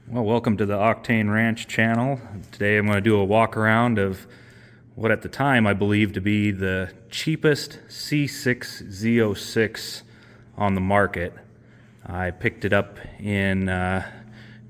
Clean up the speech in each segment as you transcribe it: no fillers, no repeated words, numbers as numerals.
Well, welcome to the Octane Ranch channel. Today I'm going to do a walk around of what at the time I believed to be the cheapest C6 ZO6 on the market. I picked it up in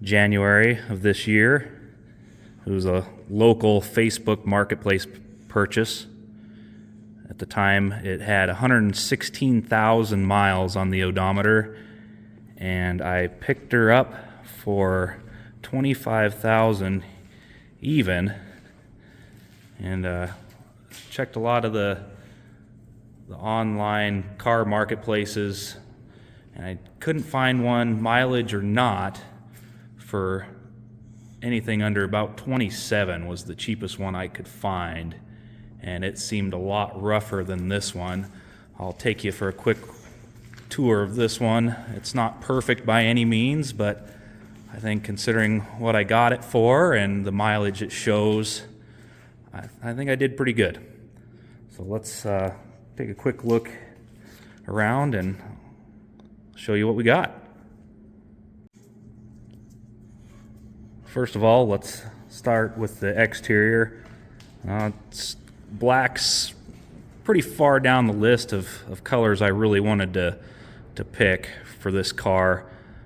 January of this year. It was a local Facebook marketplace purchase. At the time it had 116,000 miles on the odometer, and I picked her up for 25,000 even, and checked a lot of the online car marketplaces, and I couldn't find one, mileage or not, for anything under about 27 was the cheapest one I could find, and it seemed a lot rougher than this one. I'll take you for a quick tour of this one. It's not perfect by any means, but I think considering what I got it for and the mileage it shows, I think I did pretty good. So let's take a quick look around and show you what we got. First of all, let's start with the exterior. Black's pretty far down the list of colors I really wanted to pick for this car.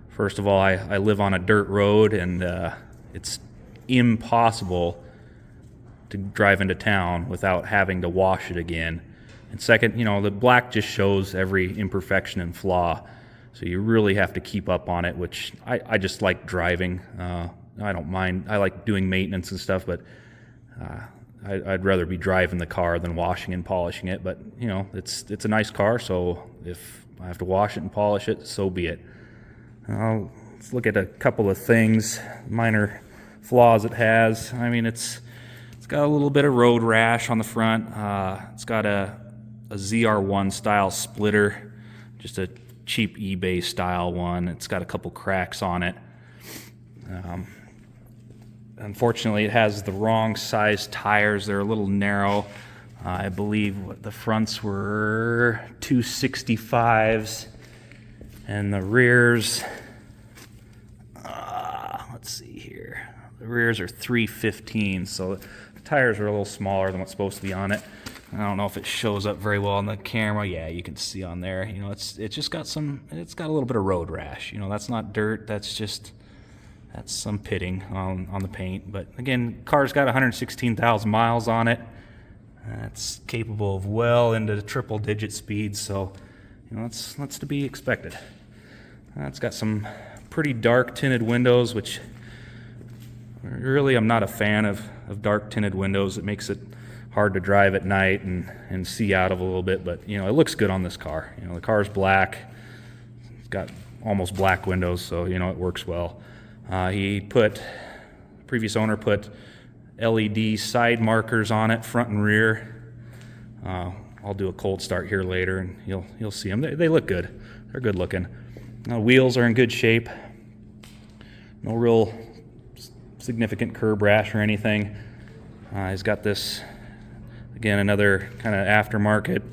First of all, I live on a dirt road, and it's impossible to drive into town without having to wash it again. And second, the black just shows every imperfection and flaw, so you really have to keep up on it, which I just like driving. I don't mind. I like doing maintenance and stuff, but I'd rather be driving the car than washing and polishing it. But it's a nice car, so if I have to wash it and polish it, so be it. Let's look at a couple of things, minor flaws it has. I mean, it's got a little bit of road rash on the front. It's got a ZR1 style splitter, just a cheap eBay style one. It's got a couple cracks on it. Unfortunately, it has the wrong size tires. They're a little narrow. I believe the fronts were 265s, and the rears, let's see here, the rears are 315, so the tires are a little smaller than what's supposed to be on it. I don't know if it shows up very well on the camera. Yeah, you can see on there. It's just got it's got a little bit of road rash. That's not dirt. That's some pitting on the paint. But again, car's got 116,000 miles on it. It's capable of well into the triple-digit speeds, so that's to be expected. It's got some pretty dark tinted windows, which really I'm not a fan of dark tinted windows. It makes it hard to drive at night and see out of a little bit, but it looks good on this car. The car's black. It's got almost black windows, so it works well. Previous owner put LED side markers on it, front and rear. I'll do a cold start here later, and you'll see them. They look good. They're good looking. Wheels are in good shape. No real significant curb rash or anything. He's got this, again, another kind of aftermarket,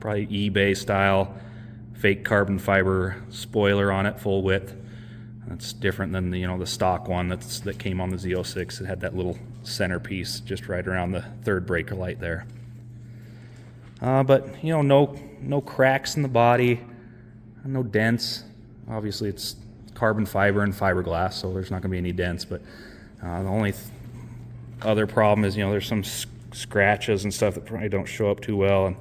probably eBay style, fake carbon fiber spoiler on it, full width. That's different than the stock one that came on the Z06. It had that little centerpiece just right around the third breaker light there. But no cracks in the body, no dents. Obviously, it's carbon fiber and fiberglass, so there's not going to be any dents. But the only other problem is there's some scratches and stuff that probably don't show up too well,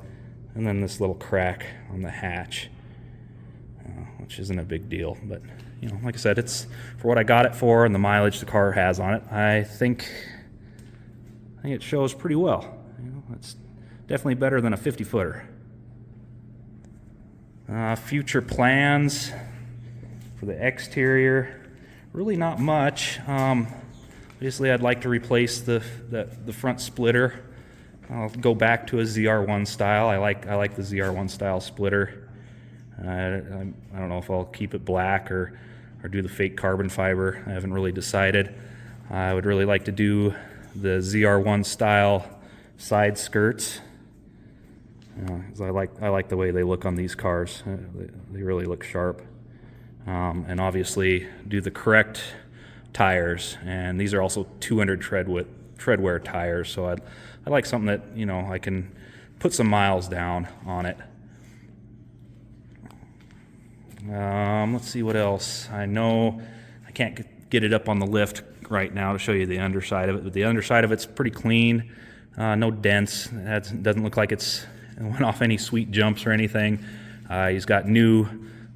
and then this little crack on the hatch, which isn't a big deal, but. Like I said, it's for what I got it for and the mileage the car has on it. I think it shows pretty well. It's definitely better than a 50-footer. Future plans for the exterior, really not much. Obviously, I'd like to replace the front splitter. I'll go back to a ZR1 style. I like the ZR1 style splitter. I don't know if I'll keep it black or do the fake carbon fiber. I haven't really decided. I would really like to do the ZR1 style side skirts. 'Cause I like the way they look on these cars. They really look sharp. And obviously do the correct tires, and these are also 200 tread wear tires. So I like something that, you know, I can put some miles down on it. Let's see what else. I know I can't get it up on the lift right now to show you the underside of it, but the underside of it's pretty clean. No dents. It doesn't look like it went off any sweet jumps or anything. He's got new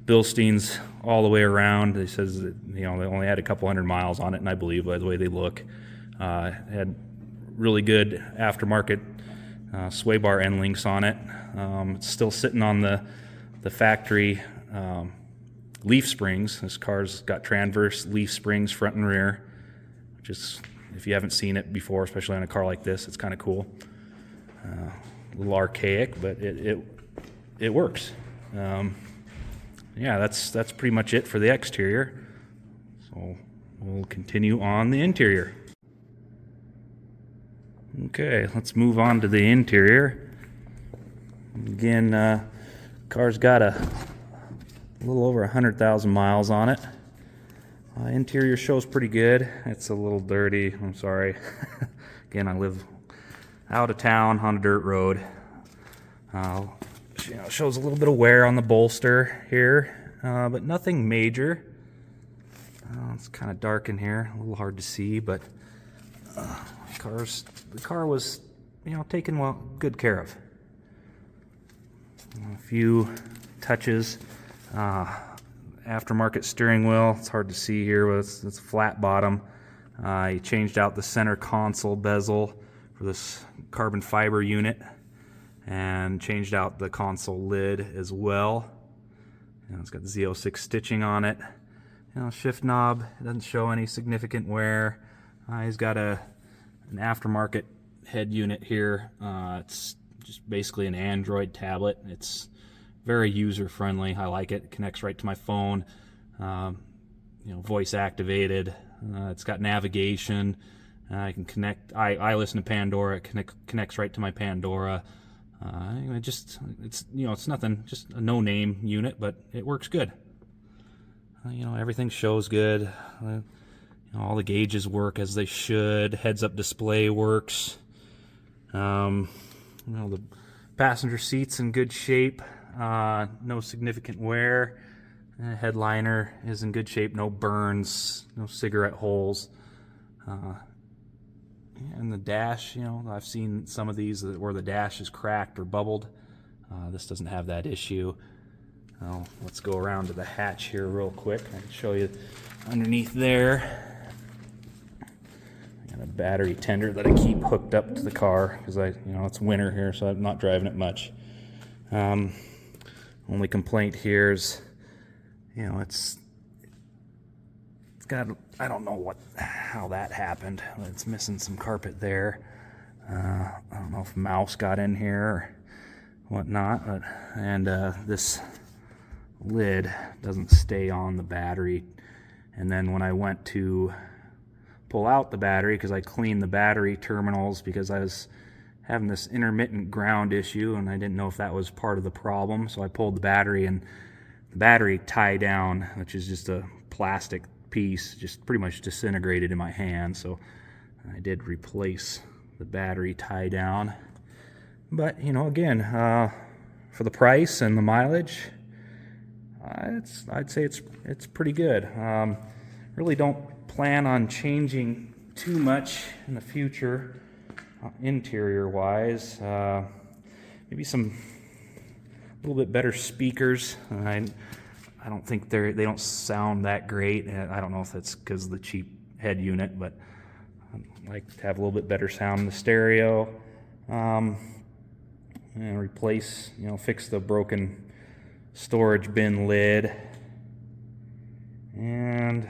Bilsteins all the way around. He says that, you know, they only had a couple hundred miles on it, and I believe by the way they look. Had really good aftermarket sway bar end links on it. It's still sitting on the factory leaf springs. This car's got transverse leaf springs front and rear, which is, if you haven't seen it before, especially on a car like this, it's kind of cool. A little archaic, but it works. Yeah, that's pretty much it for the exterior. So we'll continue on the interior. Okay, let's move on to the interior. Again, car's got a little over 100,000 miles on it. Interior shows pretty good. It's a little dirty, I'm sorry. Again, I live out of town on a dirt road. You know, shows a little bit of wear on the bolster here, but nothing major. It's kind of dark in here, a little hard to see, but the car was, you know, taken good care of. A few touches. Aftermarket steering wheel. It's hard to see here, but it's a flat bottom. He changed out the center console bezel for this carbon fiber unit, and changed out the console lid as well. You know, it's got the Z06 stitching on it. You know, shift knob, it doesn't show any significant wear. He's got an aftermarket head unit here. It's just basically an Android tablet. It's very user friendly. I like it. It connects right to my phone. You know, voice activated. It's got navigation. I can connect. I listen to Pandora. It connects right to my Pandora. It's you know, it's nothing, just a no-name unit, but it works good. You know, everything shows good. You know, all the gauges work as they should. Heads-up display works. You know, the passenger seat's in good shape. No significant wear. Headliner is in good shape. No burns. No cigarette holes. And the dash, you know, I've seen some of these where the dash is cracked or bubbled. This doesn't have that issue. Let's go around to the hatch here real quick. I can show you underneath there. I got a battery tender that I keep hooked up to the car because you know, it's winter here, so I'm not driving it much. Only complaint here is, you know, it's got, I don't know how that happened. It's missing some carpet there. I don't know if a mouse got in here or whatnot, but this lid doesn't stay on the battery. And then when I went to pull out the battery, because I cleaned the battery terminals because I was having this intermittent ground issue and I didn't know if that was part of the problem, so I pulled the battery, and the battery tie down, which is just a plastic piece, just pretty much disintegrated in my hand. So I did replace the battery tie down. But you know, again, for the price and the mileage, I'd say it's pretty good. Really don't plan on changing too much in the future, interior wise. Maybe some a little bit better speakers. I don't think they don't sound that great. I don't know if that's because of the cheap head unit, but I'd like to have a little bit better sound in the stereo. And replace, you know, fix the broken storage bin lid, and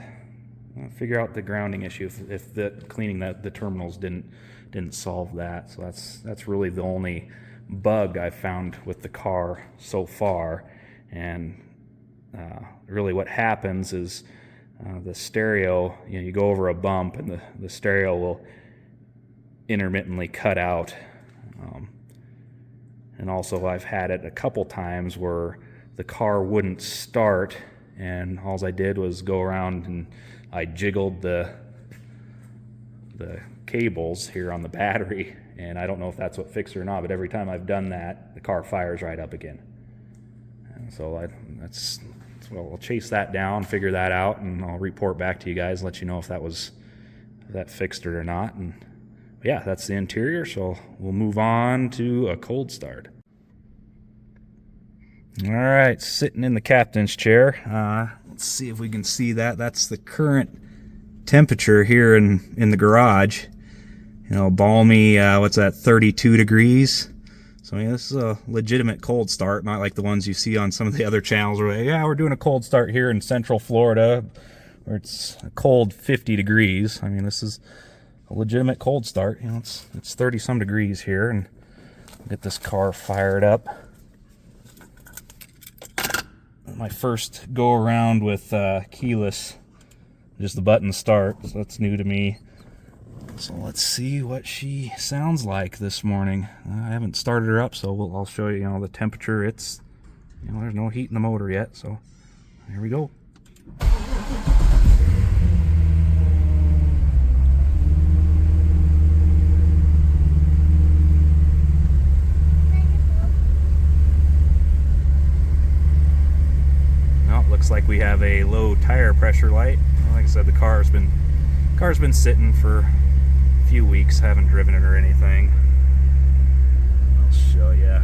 figure out the grounding issue if the cleaning the terminals didn't solve that. So that's really the only bug I've found with the car so far. And really what happens is the stereo, you know, you go over a bump and the stereo will intermittently cut out. And also I've had it a couple times where the car wouldn't start and all I did was go around and I jiggled the cables here on the battery, and I don't know if that's what fixed it or not, but every time I've done that, the car fires right up again. And so well, I'll chase that down, figure that out, and I'll report back to you guys, let you know if that fixed it or not. And yeah, that's the interior, so we'll move on to a cold start. All right, sitting in the captain's chair. Let's see if we can see that. That's the current temperature here in the garage. You know, balmy, what's that, 32 degrees. So yeah, this is a legitimate cold start, not like the ones you see on some of the other channels where, yeah, we're doing a cold start here in Central Florida, where it's a cold 50 degrees. I mean, this is a legitimate cold start. You know, it's 30 some degrees here, and get this car fired up. My first go around with keyless, just the button start, so that's new to me. So let's see what she sounds like this morning. I haven't started her up, so I'll show you, the temperature. It's, there's no heat in the motor yet, so here we go. Looks like we have a low tire pressure light. Like I said, the car's been sitting for a few weeks. Haven't driven it or anything. I'll show you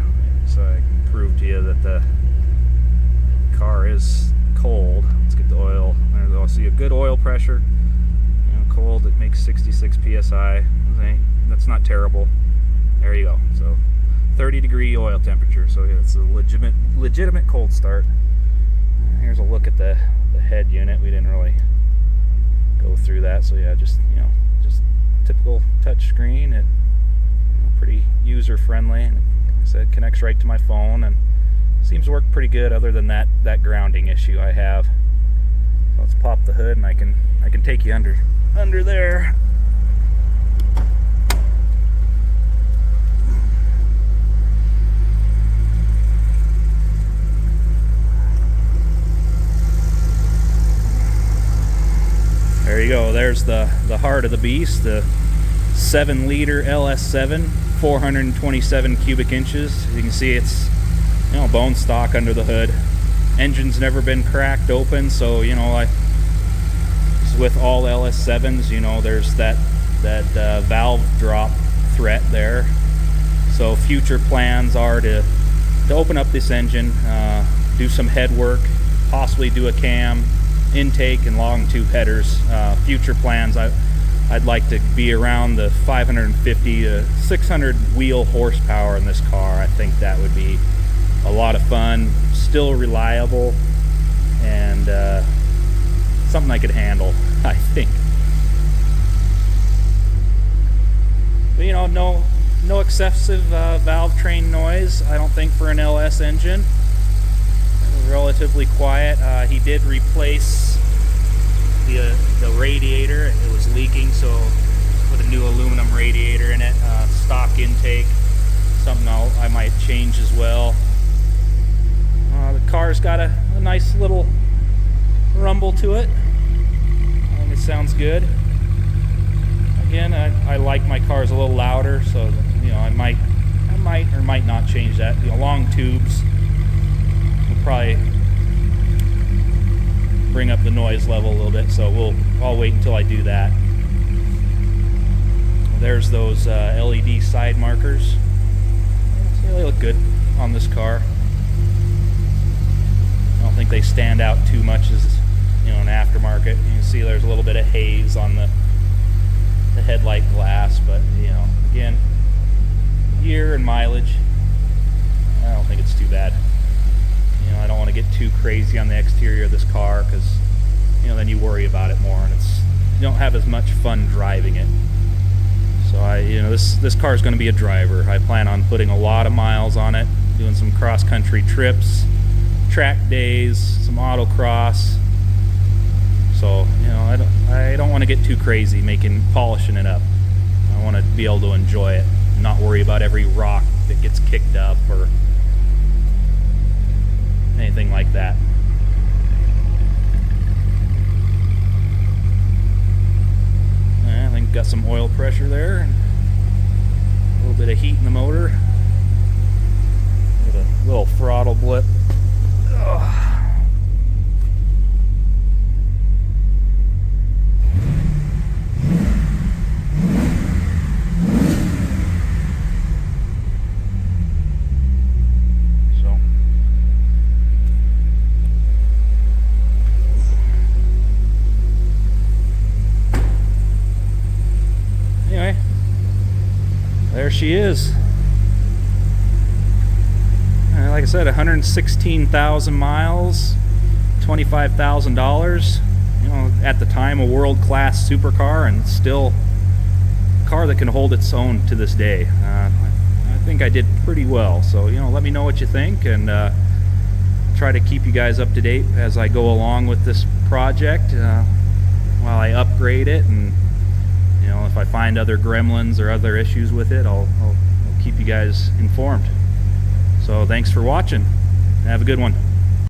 so I can prove to you that the car is cold. Let's get the oil. I'll see a good oil pressure. Cold. It makes 66 psi. That's not terrible. There you go. So 30 degree oil temperature. So yeah, it's a legitimate cold start. Here's a look at the head unit. We didn't really go through that, so yeah, just typical touch screen. It pretty user friendly, and like I said, connects right to my phone and seems to work pretty good, other than that grounding issue I have. So let's pop the hood, and I can take you under there. There you go. There's the heart of the beast, the 7-liter LS7, 427 cubic inches. You can see it's bone stock under the hood. Engine's never been cracked open, so with all LS7s, there's that valve drop threat there. So future plans are to open up this engine, do some head work, possibly do a cam, intake, and long tube headers. Future plans, I'd like to be around the 550 to 600 wheel horsepower in this car. I think that would be a lot of fun, still reliable, and something I could handle, I think. But, no excessive valve train noise, I don't think, for an LS engine. Relatively quiet. He did replace the radiator. It was leaking, so put a new aluminum radiator in it. Stock intake, something I might change as well. The car's got a nice little rumble to it. I think it sounds good. Again, I like my cars a little louder, so I might or might not change that. Long tubes probably bring up the noise level a little bit, so I'll wait until I do that. There's those LED side markers. They look good on this car. I don't think they stand out too much as an aftermarket. You can see there's a little bit of haze on the headlight glass, but again, year and mileage, I don't think it's too bad. I don't want to get too crazy on the exterior of this car, because then you worry about it more, and you don't have as much fun driving it. So this car is going to be a driver. I plan on putting a lot of miles on it, doing some cross-country trips, track days, some autocross. So I don't want to get too crazy polishing it up. I want to be able to enjoy it, not worry about every rock that gets kicked up or anything like that. got some oil pressure there, and a little bit of heat in the motor. Got a little throttle blip. Ugh. Anyway, there she is. Like I said, 116,000 miles, $25,000. You know, at the time, a world-class supercar, and still a car that can hold its own to this day. I think I did pretty well. So, you know, let me know what you think, and try to keep you guys up to date as I go along with this project while I upgrade it. And you know, if I find other gremlins or other issues with it, I'll keep you guys informed. So thanks for watching. Have a good one.